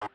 Hey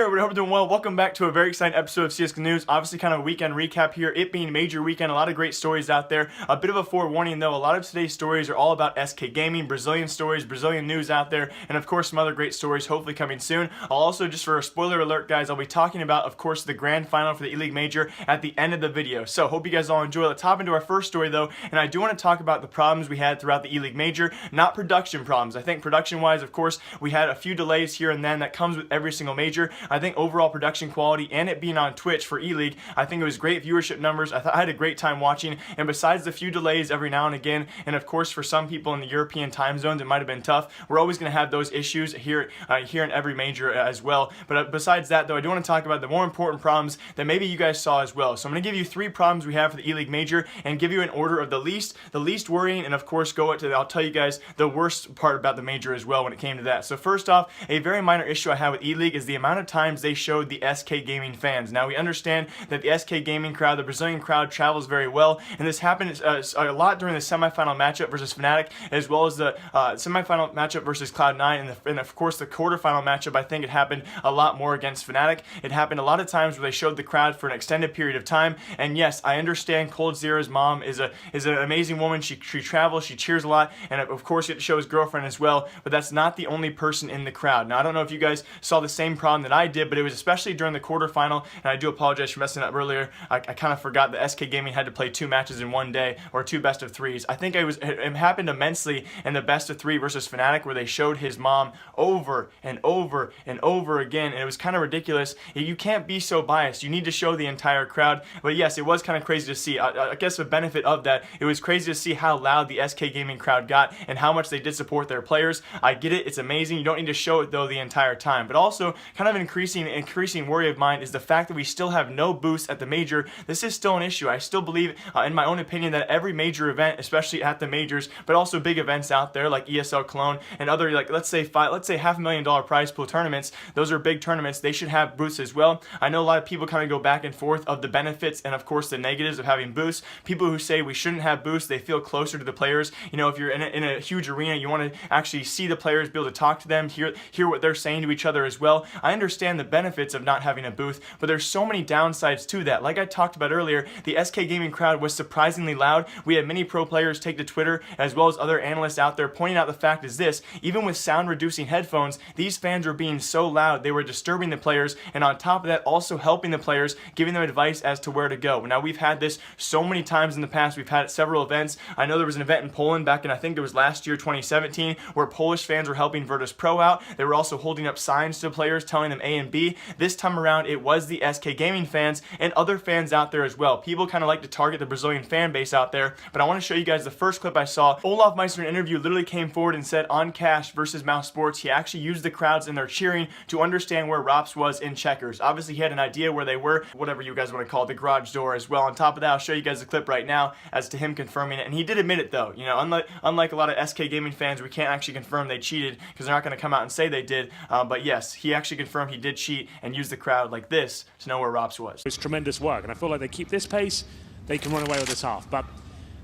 everybody, hope you're doing well. Welcome back to a very exciting episode of CSGO News. Obviously kind of a weekend recap here, it being major weekend, a lot of great stories out there. A bit of a forewarning though, a lot of today's stories are all about SK Gaming, Brazilian stories, Brazilian news out there, and of course some other great stories hopefully coming soon. I'll also, just for a spoiler alert guys, I'll be talking about, of course, the grand final for the E-League Major at the end of the video. So hope you guys all enjoy. Let's hop into our first story though, and I do want to talk about the problems we had throughout the E-League Major, not production problems. I think production-wise, of course, we had a few delays here and then that comes with every single major. I think overall production quality and it being on Twitch for E-League, I think it was great viewership numbers. I had a great time watching, and besides the few delays every now and again, and of course for some people in the European time zones it might have been tough, we're always going to have those issues here in every major as well. But besides that though, I do want to talk about the more important problems that maybe you guys saw as well. So I'm going to give you 3 problems we have for the E-League Major and give you an order of the least worrying, and of course I'll tell you guys the worst part about the major as well when it came to that. So first off, a very minor issue I have with E-League is the amount of times they showed the SK Gaming fans. Now we understand that the SK Gaming crowd, the Brazilian crowd, travels very well, and this happened a lot during the semifinal matchup versus Fnatic, as well as the semifinal matchup versus Cloud9, and of course the quarterfinal matchup. I think it happened a lot more against Fnatic. It happened a lot of times where they showed the crowd for an extended period of time, and yes, I understand Cold Zero's mom is an amazing woman. She travels, she cheers a lot, and of course you get to show his girlfriend as well, but that's not the only person in the crowd. Now I don't know if you guys saw the same problem that I did, but it was especially during the quarterfinal, and I do apologize for messing up earlier. I kind of forgot that SK Gaming had to play 2 matches in one day, or 2 best of 3s. I think it happened immensely in the best of 3 versus Fnatic, where they showed his mom over and over and over again, and it was kind of ridiculous. You can't be so biased. You need to show the entire crowd. But yes, it was kind of crazy to see. I guess the benefit of that, it was crazy to see how loud the SK Gaming crowd got and how much they did support their players. I get it. It's amazing. You don't need to show it though the entire time. But also, kind of an increasing worry of mine is the fact that we still have no boosts at the major. This is still an issue. I still believe, in my own opinion, that every major event, especially at the majors, but also big events out there like ESL Cologne and other, like let's say $500,000 prize pool tournaments, those are big tournaments, they should have boosts as well. I know a lot of people kind of go back and forth of the benefits and of course the negatives of having boosts. People who say we shouldn't have boosts, they feel closer to the players. You know, if you're in a huge arena, you want to actually see the players, be able to talk to them, hear what they're saying to each other as well. I understand the benefits of not having a booth, but there's so many downsides to that. Like I talked about earlier, the SK Gaming crowd was surprisingly loud. We had many pro players take to Twitter, as well as other analysts out there, pointing out the fact is this: even with sound reducing headphones, these fans were being so loud they were disturbing the players, and on top of that also helping the players, giving them advice as to where to go. Now we've had this so many times in the past. We've had several events. I know there was an event in Poland back in, I think it was last year, 2017, where Polish fans were helping Virtus Pro out. They were also holding up signs to players telling them A and B. This time around it was the SK Gaming fans and other fans out there as well. People kind of like to target the Brazilian fan base out there, but I want to show you guys the first clip I saw. Olaf Meister in an interview literally came forward and said on Cash versus Mouse Sports, he actually used the crowds and their cheering to understand where Rops was in checkers. Obviously he had an idea where they were, whatever you guys want to call it, the garage door as well. On top of that, I'll show you guys the clip right now as to him confirming it, and he did admit it though. You know, unlike a lot of SK Gaming fans, we can't actually confirm they cheated because they're not going to come out and say they did, but yes, he actually confirmed he did cheat and use the crowd like this to know where Rops was. It's tremendous work, and I feel like they keep this pace, they can run away with this half. But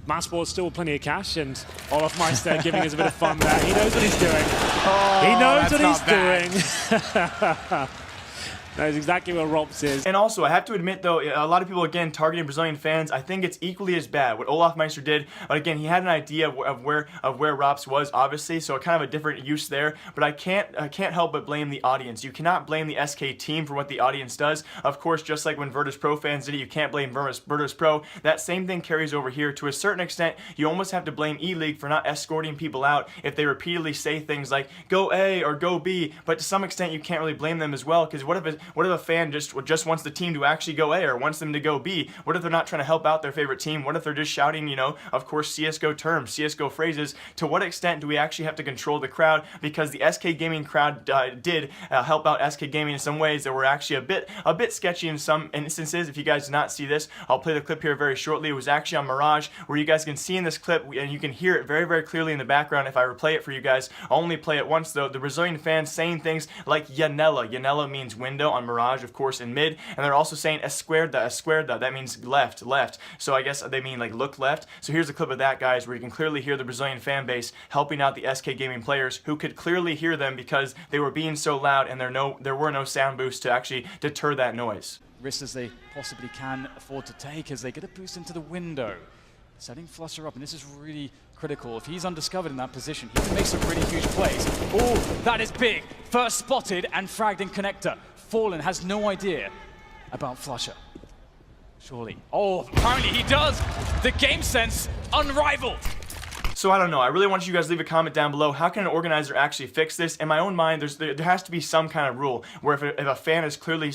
Massport's still plenty of cash, and Olaf Meister giving us a bit of fun there. He knows what he's doing. He knows what he's doing. Knows exactly where Rops is. And also, I have to admit though, a lot of people again targeting Brazilian fans. I think it's equally as bad what Olaf Meister did. But again, he had an idea of where Rops was, obviously, so kind of a different use there. But I can't help but blame the audience. You cannot blame the SK team for what the audience does. Of course, just like when Virtus Pro fans did it, you can't blame Virtus Pro. That same thing carries over here to a certain extent. You almost have to blame E-League for not escorting people out if they repeatedly say things like "Go A" or "Go B." But to some extent, you can't really blame them as well, because what if a fan just wants the team to actually go A or wants them to go B? What if they're not trying to help out their favorite team? What if they're just shouting, you know, of course, CSGO terms, CSGO phrases? To what extent do we actually have to control the crowd? Because the SK Gaming crowd did help out SK Gaming in some ways that were actually a bit sketchy in some instances. If you guys did not see this, I'll play the clip here very shortly. It was actually on Mirage, where you guys can see in this clip, and you can hear it very, very clearly in the background if I replay it for you guys. I'll only play it once though. The Brazilian fans saying things like Janela. Janela means window on Mirage, of course, in mid, and they're also saying esquerda. That means left. So I guess they mean like look left. So here's a clip of that, guys, where you can clearly hear the Brazilian fan base helping out the SK Gaming players, who could clearly hear them because they were being so loud and there were no sound boosts to actually deter that noise. Risks as they possibly can afford to take as they get a boost into the window. Setting flusher up, and this is really critical. If he's undiscovered in that position, he can make some really huge plays. Oh, that is big. First spotted and fragged in connector. Fallen has no idea about flusher. Surely. Oh, apparently he does. The game sense unrivaled. So I don't know. I really want you guys to leave a comment down below. How can an organizer actually fix this? In my own mind, there has to be some kind of rule where if a fan is clearly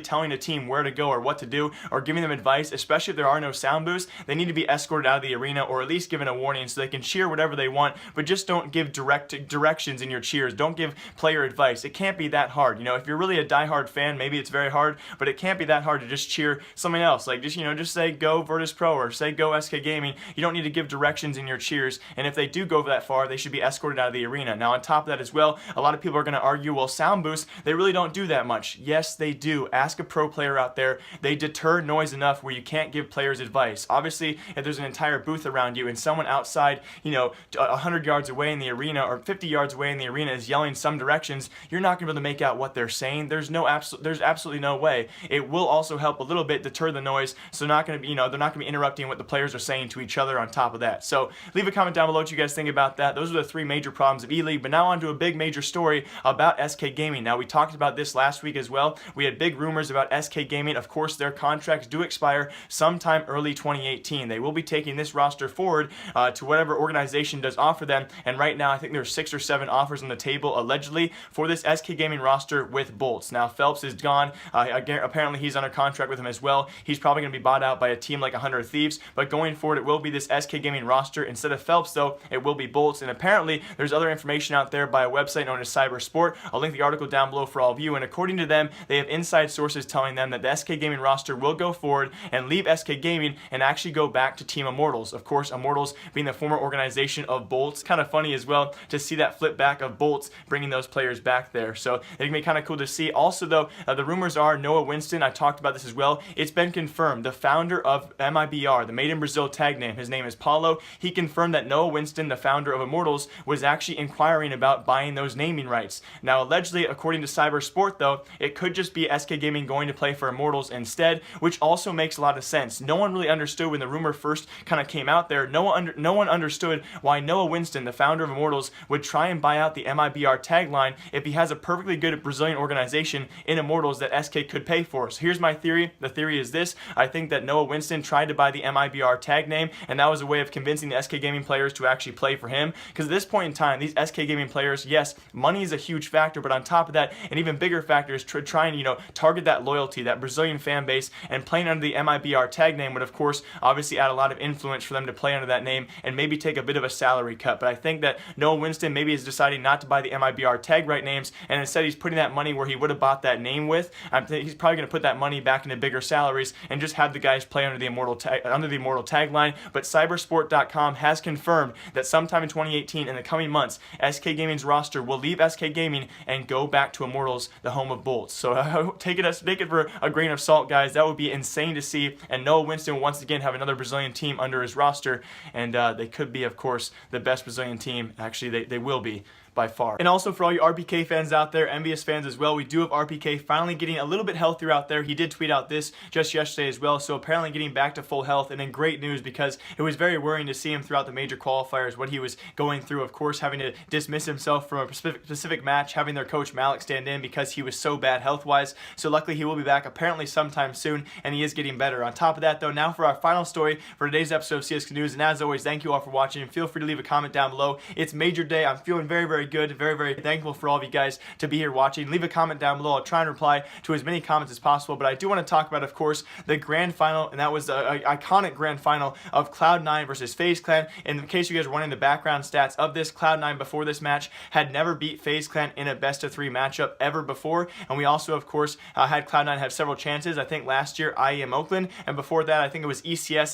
telling a team where to go or what to do, or giving them advice, especially if there are no sound boosts, they need to be escorted out of the arena, or at least given a warning so they can cheer whatever they want, but just don't give directions in your cheers. Don't give player advice. It can't be that hard. You know, if you're really a diehard fan, maybe it's very hard, but it can't be that hard to just cheer something else. Like just say go Virtus Pro or say go SK Gaming. You don't need to give directions in your cheers. And if they do go that far, they should be escorted out of the arena. Now, on top of that as well, a lot of people are going to argue, well, sound boosts, they really don't do that much. Yes, they do. Ask a pro player out there. They deter noise enough where you can't give players advice. Obviously, if there's an entire booth around you and someone outside, 100 yards away in the arena or 50 yards away in the arena is yelling some directions, you're not going to be able to make out what they're saying. There's absolutely no way. It will also help a little bit deter the noise, so they're not going to be interrupting what the players are saying to each other on top of that. So leave a comment down below what you guys think about that. Those are the three major problems of E-League, but now on to a big major story about SK Gaming. Now, we talked about this last week as well. We had big rumors about SK Gaming. Of course, their contracts do expire sometime early 2018. They will be taking this roster forward to whatever organization does offer them, and right now I think there's 6 or 7 offers on the table allegedly for this SK Gaming roster with Bolts. Now, Phelps is gone. Apparently he's under contract with him as well. He's probably going to be bought out by a team like 100 Thieves, but going forward it will be this SK Gaming roster. Instead of Phelps, though, it will be Bolts, and apparently there's other information out there by a website known as Cybersport. I'll link the article down below for all of you, and according to them, they have inside sources telling them that the SK Gaming roster will go forward and leave SK Gaming and actually go back to Team Immortals. Of course, Immortals being the former organization of Bolts. Kind of funny as well to see that flip back of Bolts bringing those players back there, so it can be kind of cool to see. Also, though, the rumors are Noah Winston, I talked about this as well, it's been confirmed, the founder of MIBR, the Made in Brazil tag name, his name is Paulo, he confirmed that Noah Winston, the founder of Immortals, was actually inquiring about buying those naming rights. Now, allegedly, according to Cybersport, though, it could just be SK Gaming going to play for Immortals instead, which also makes a lot of sense. No one really understood when the rumor first kind of came out there. No one understood why Noah Winston, the founder of Immortals, would try and buy out the MIBR tagline if he has a perfectly good Brazilian organization in Immortals that SK could pay for. So here's my theory. The theory is this. I think that Noah Winston tried to buy the MIBR tag name, and that was a way of convincing the SK Gaming players to actually play for him, because at this point in time, these SK Gaming players, yes, money is a huge factor, but on top of that, an even bigger factor is trying to target that loyalty, that Brazilian fan base, and playing under the MIBR tag name would, of course, obviously add a lot of influence for them to play under that name and maybe take a bit of a salary cut. But I think that Noah Winston maybe is deciding not to buy the MIBR tag right names, and instead he's putting that money where he would have bought that name with. He's probably going to put that money back into bigger salaries and just have the guys play under the Immortal tagline. But Cybersport.com has confirmed that sometime in 2018, in the coming months, SK Gaming's roster will leave SK Gaming and go back to Immortals, the home of Bolts. So take it for a grain of salt, guys. That would be insane to see. And Noah Winston will once again have another Brazilian team under his roster, and they could be, of course, the best Brazilian team. Actually, they will be by far. And also for all you RPK fans out there, envious fans as well, we do have RPK finally getting a little bit healthier out there. He did tweet out this just yesterday as well, so apparently getting back to full health, and in great news, because it was very worrying to see him throughout the major qualifiers, what he was going through, of course, having to dismiss himself from a specific match, having their coach Malik stand in because he was so bad health-wise. So luckily he will be back apparently sometime soon, and he is getting better. On top of that, though, now for our final story for today's episode of CSK News, and as always, thank you all for watching. Feel free to leave a comment down below. It's major day. I'm feeling very, very good, very thankful for all of you guys to be here watching. Leave a comment down below. I'll try and reply to as many comments as possible, but I do want to talk about, of course, the grand final, and that was the iconic grand final of Cloud9 versus FaZe Clan. In case you guys are wondering the background stats of this, Cloud9 before this match had never beat FaZe Clan in a best-of-3 matchup ever before, and we also, of course, had Cloud9 have several chances. I think last year, IEM Oakland, and before that, I think it was ECS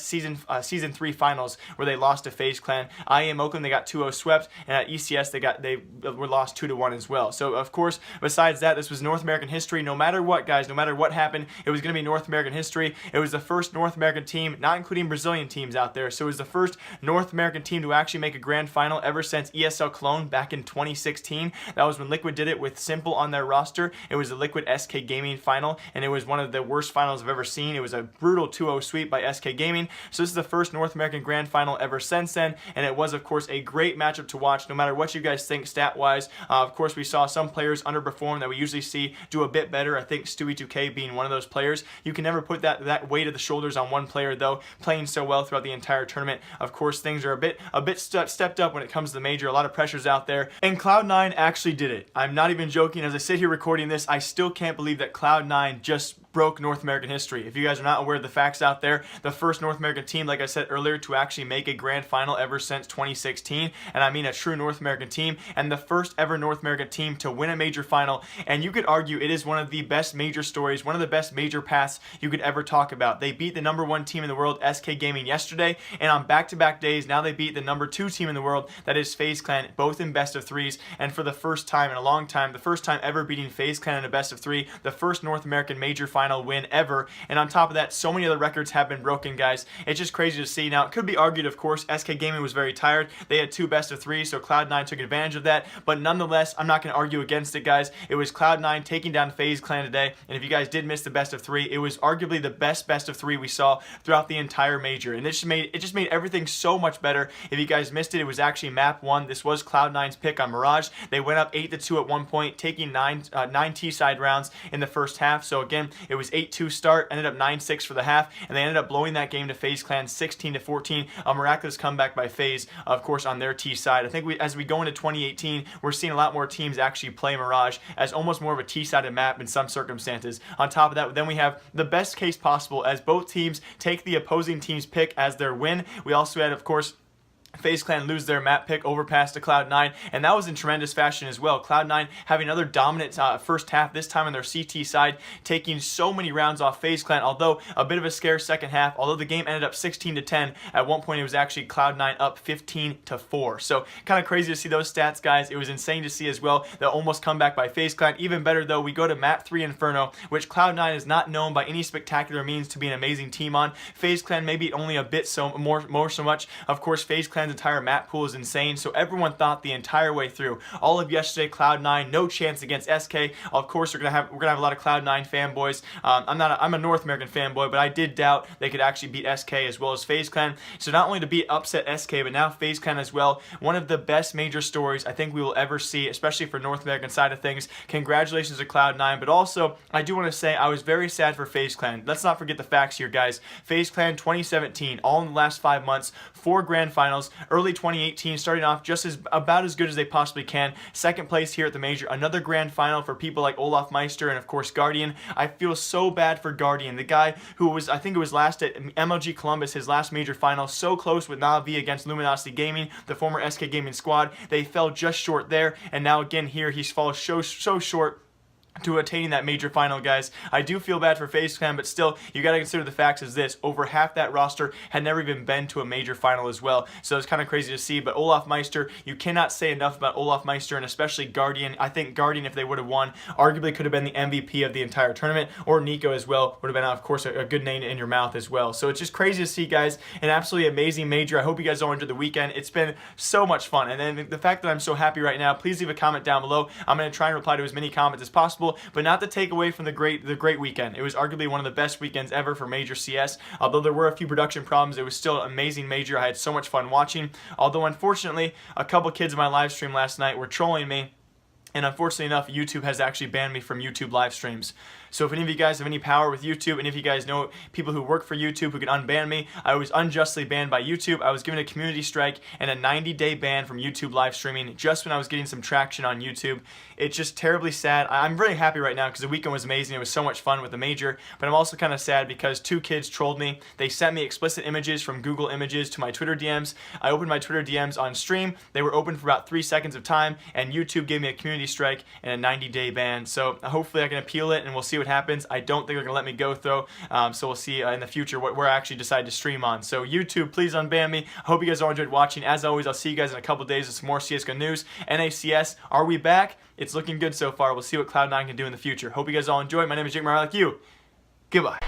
Season 3 Finals where they lost to FaZe Clan. IEM Oakland, they got 2-0 swept, and at ECS, they they were lost 2-1 as well. So of course, besides that, this was North American history. No matter what, guys, no matter what happened, it was going to be North American history. It was the first North American team, not including Brazilian teams out there. So it was the first North American team to actually make a grand final ever since ESL Cologne back in 2016. That was when Liquid did it with Simple on their roster. It was the Liquid SK Gaming final, and it was one of the worst finals I've ever seen. It was a brutal 2-0 sweep by SK Gaming. So this is the first North American grand final ever since then, and it was, of course, a great matchup to watch, no matter what you guys think stat-wise. Of course, we saw some players underperform that we usually see do a bit better. I think Stewie2K being one of those players. You can never put that weight of the shoulders on one player, though, playing so well throughout the entire tournament. Of course, things are a bit stepped up when it comes to the major. A lot of pressures out there, and Cloud9 actually did it. I'm not even joking. As I sit here recording this, I still can't believe that Cloud9 just broke North American history. If you guys are not aware of the facts out there, the first North American team, like I said earlier, to actually make a grand final ever since 2016, and I mean a true North American team, and the first ever North American team to win a major final. And you could argue it is one of the best major stories, one of the best major paths you could ever talk about. They beat the #1 team in the world, SK Gaming, yesterday, and on back-to-back days, now they beat the #2 team in the world, that is FaZe Clan, both in best of threes, and for the first time in a long time, the first time ever beating FaZe Clan in a best of three, the first North American major final win ever. And on top of that, so many other records have been broken, guys. It's just crazy to see. Now, it could be argued, of course, SK Gaming was very tired. They had 2 best of 3, so Cloud9 took advantage of that. But nonetheless, I'm not going to argue against it, guys. It was Cloud9 taking down FaZe Clan today. And if you guys did miss the best of 3, it was arguably the best of 3 we saw throughout the entire major. And it just made everything so much better. If you guys missed it, it was actually map 1. This was Cloud9's pick on Mirage. They went up 8-2 at one point, taking 9 T-side rounds in the first half. So again, it was 8-2 start, ended up 9-6 for the half, and they ended up blowing that game to FaZe Clan 16-14. A miraculous comeback by FaZe, of course, on their T side. I think as we go into 2018, we're seeing a lot more teams actually play Mirage as almost more of a T-sided map in some circumstances. On top of that, then we have the best case possible as both teams take the opposing team's pick as their win. We also had, of course, FaZe Clan lose their map pick overpass to Cloud9, and that was in tremendous fashion as well. Cloud9 having another dominant first half, this time on their CT side, taking so many rounds off FaZe Clan, although a bit of a scare second half. Although the game ended up 16-10, at one point it was actually Cloud9 up 15-4. So kind of crazy to see those stats, guys. It was insane to see as well, the almost comeback by FaZe Clan. Even better though, we go to map 3 Inferno, which Cloud9 is not known by any spectacular means to be an amazing team on. FaZe Clan maybe only a bit more so much. Of course, FaZe Clan's entire map pool is insane, so everyone thought the entire way through, all of yesterday, Cloud9 no chance against SK. Of course, we're gonna have a lot of Cloud9 fanboys. I'm a North American fanboy, but I did doubt they could actually beat SK as well as FaZe Clan. So not only to beat upset SK, but now FaZe Clan as well. One of the best major stories I think we will ever see, especially for North American side of things. Congratulations to Cloud9, but also I do want to say I was very sad for FaZe Clan. Let's not forget the facts here, guys. FaZe Clan 2017, all in the last 5 months, 4 grand finals. Early 2018, starting off about as good as they possibly can. Second place here at the major. Another grand final for people like Olaf Meister and of course Guardian. I feel so bad for Guardian, the guy who was, I think it was last at MLG Columbus, his last major final, so close with Navi against Luminosity Gaming, the former SK Gaming squad. They fell just short there, and now again here he's fallen so short to attaining that major final, guys. I do feel bad for FaZe Clan, but still, you got to consider the facts as this. Over half that roster had never even been to a major final as well, so it's kind of crazy to see. But Olaf Meister, you cannot say enough about Olaf Meister, and especially Guardian. I think Guardian, if they would have won, arguably could have been the MVP of the entire tournament, or Nico as well would have been, of course, a good name in your mouth as well. So it's just crazy to see, guys. An absolutely amazing major. I hope you guys all enjoyed the weekend. It's been so much fun, and then the fact that I'm so happy right now, please leave a comment down below. I'm going to try and reply to as many comments as possible, but not to take away from the great weekend. It was arguably one of the best weekends ever for Major CS. Although there were a few production problems, it was still an amazing major. I had so much fun watching. Although unfortunately, a couple kids in my live stream last night were trolling me, and unfortunately enough, YouTube has actually banned me from YouTube live streams. So if any of you guys have any power with YouTube, and if you guys know people who work for YouTube who can unban me, I was unjustly banned by YouTube. I was given a community strike and a 90-day ban from YouTube live streaming just when I was getting some traction on YouTube. It's just terribly sad. I'm really happy right now because the weekend was amazing. It was so much fun with the major, but I'm also kind of sad because 2 kids trolled me. They sent me explicit images from Google Images to my Twitter DMs. I opened my Twitter DMs on stream. They were open for about 3 seconds of time, and YouTube gave me a community strike and a 90-day ban. So hopefully I can appeal it, and we'll see what happens. I don't think they're going to let me go, though. So we'll see in the future what we're actually decide to stream on. So YouTube, please unban me. I hope you guys all enjoyed watching. As always, I'll see you guys in a couple days with some more CSGO news. NACS, are we back? It's looking good so far. We'll see what Cloud9 can do in the future. Hope you guys all enjoy. My name is Jake Mara, like you. Goodbye.